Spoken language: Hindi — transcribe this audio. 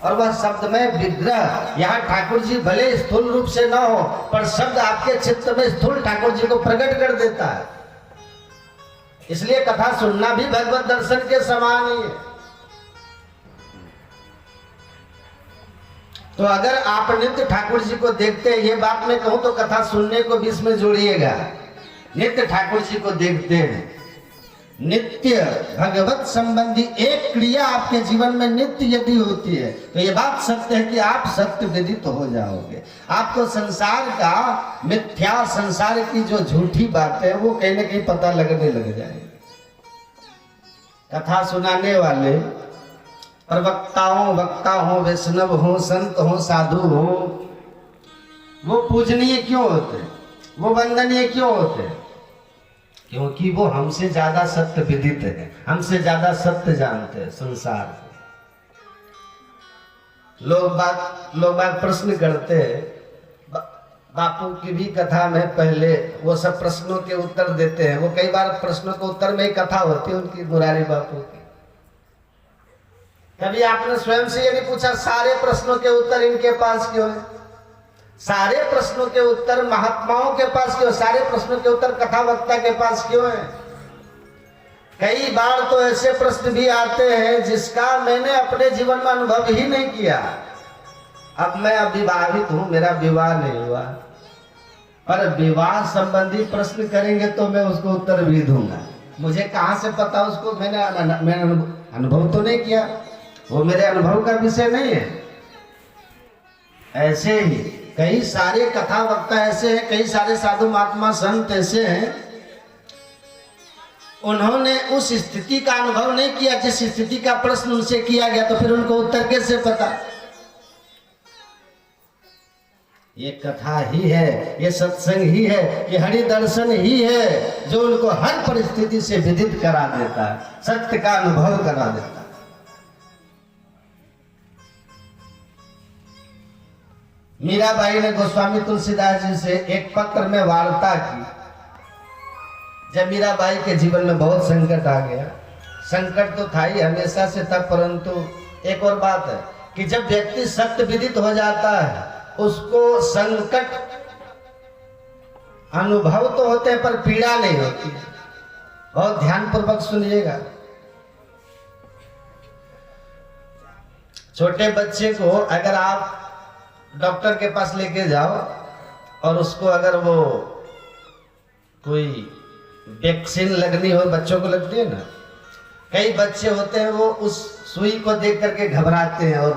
और वह शब्दमय विग्रह यहाँ ठाकुर जी भले स्थूल रूप से न हो, पर शब्द आपके चित्त में स्थूल ठाकुर जी को प्रकट कर देता है। इसलिए कथा सुनना भी भगवत दर्शन के समान ही है। तो अगर आप नित्य ठाकुर जी को देखते हैं, ये बात मैं कहूं तो कथा सुनने को बीच में जोड़िएगा, नित्य ठाकुर जी को देखते हैं, नित्य भगवत संबंधी एक क्रिया आपके जीवन में नित्य यदि होती है तो ये बात सत्य है कि आप सत्य विदित हो जाओगे। आपको संसार का मिथ्या, संसार की जो झूठी बातें हैं वो कहीं ना कहीं पता लगने लग जाएगी। कथा सुनाने वाले प्रवक्ता हो, वक्ता हो, वैष्णव हो, संत हो, साधु हो, वो पूजनीय क्यों होते, वो वंदनीय क्यों होते? क्योंकि वो हमसे ज्यादा सत्य विदित है, हमसे ज्यादा सत्य जानते हैं संसार। लोग बात प्रश्न करते हैं, बापू की भी कथा में पहले वो सब प्रश्नों के उत्तर देते हैं। वो कई बार प्रश्नों के उत्तर में ही कथा होती है उनकी, मुरारी बापू की। कभी आपने स्वयं से ये नहीं पूछा सारे प्रश्नों के उत्तर इनके पास क्यों है? सारे प्रश्नों के उत्तर महात्माओं के पास क्यों? सारे प्रश्नों के उत्तर कथा वक्ता के पास क्यों है? कई बार तो ऐसे प्रश्न भी आते हैं जिसका मैंने अपने जीवन में अनुभव ही नहीं किया। अब मैं अविवाहित हूं, मेरा विवाह नहीं हुआ, पर विवाह संबंधी प्रश्न करेंगे तो मैं उसको उत्तर भी दूंगा। मुझे कहां से पता उसको? मैंने अनुभव तो नहीं किया, वो मेरे अनुभव का विषय नहीं है। ऐसे ही कई सारे कथा वक्ता ऐसे हैं, कई सारे साधु महात्मा संत ऐसे हैं, उन्होंने उस स्थिति का अनुभव नहीं किया जिस स्थिति का प्रश्न उनसे किया गया, तो फिर उनको उत्तर कैसे पता? ये कथा ही है, ये सत्संग ही है, ये हरि दर्शन ही है जो उनको हर परिस्थिति से विदित करा देता है, सत्य का अनुभव करा देता है। मीराबाई ने गोस्वामी तुलसीदास जी से एक पत्र में वार्ता की। जब मीराबाई के जीवन में बहुत संकट आ गया, संकट तो था ही, हमेशा से था, परंतु एक और बात है कि जब व्यक्ति सत्य विदित हो जाता है उसको संकट अनुभव तो होते हैं पर पीड़ा नहीं होती है। बहुत ध्यान पूर्वक सुनिएगा। छोटे बच्चे को अगर आप डॉक्टर के पास लेके जाओ और उसको अगर वो कोई वैक्सीन लगनी हो, बच्चों को लगती है ना, कई बच्चे होते हैं वो उस सुई को देख करके घबराते हैं और